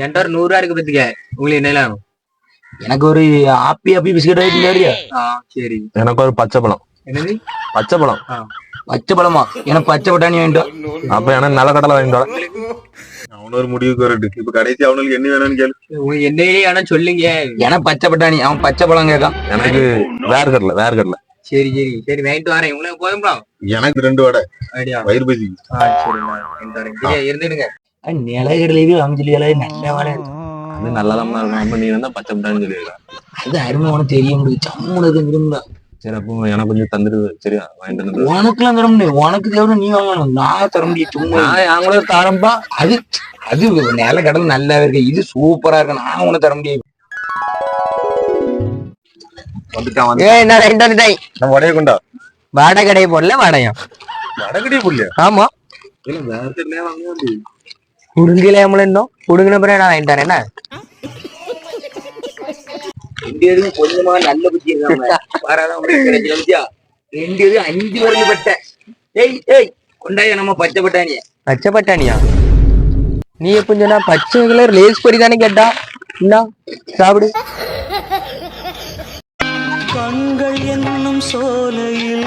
என்கிட்ட ஒரு 100 ரூபா இருக்கு பத்துக்க. உங்களுக்கு என்ன வேணும்? எனக்கு ஒரு ஆப்பி ஆப்பி பிஸ்கட் ஐட்டம். சரி. எனக்கு ஒரு பச்சை பழம். என்னது? பச்சை பழம். பச்சை பழமா? எனக்கு பச்சை பட்டாணி வாங்கிட்டோம். அப்ப எனக்கு நிலக்கடலை வாங்கிட்டோம். அவனு ஒரு முடிவுக்கு வரட்டு. இப்ப கடைசி அவனுக்கு என்ன வேணும்னு கேளு. உங்களுக்கு என்ன வேணும் சொல்லுங்க. எனக்கு பச்சை பட்டாணி, அவன் பச்சை பழம் கேட்கான். எனக்கு வேர்க்கடலை. சரி சரி சரி வாங்கிட்டு வரேன். உங்களுக்கு போதும்டா? எனக்கு 2 வடை. வயிறு பசி. சரிண்ணா இருந்துடுங்க. நிலக்கடலையே வாங்கிச்சொல்லியாலே நல்ல வாழை இருக்கும். அது நல்லாதான் இருக்கும். அப்ப நீ வந்து பச்சை பட்டாணின்னு சொல்லிடுறா. அது அருமை உனக்கு தெரிய முடியும். சம்முனது விரும்புதா. சரி அப்போ எனக்கு கொஞ்சம் தந்துடுது. சரியா வாங்கிட்டு வந்து. உனக்குலாம் தர முடியும். உனக்கு தேவை நீ வாங்கணும். நான் தர முடியும். சும்மா அவங்களே தாரம்பா. அது அது நிலக்கடல் நல்லா இருக்கு. இது சூப்பரா இருக்கு. நான் உனக்கு தர முடியும். வடைய கொண்டா. வாடகை கடையை போடல. வாடகையும் வடகடியே புள்ளியா? ஆமா. புடுங்கல புடுங்கின பிறகு நான் வாங்கிட்டு வரேன். என்ன கொஞ்சமா நல்ல புத்தி இருக்காங்க. 5 வரல பட்ட. ஏய் கொண்டாய நம்ம பச்சை பட்டாணிய. பச்சை பட்டாணியா? நீ எப்ப சொன்னா பச்சை கலர் லேஸ் பொரி தானே கேட்டா? என்ன சாப்பிடு. கண்கள் என்னும் சோலையில்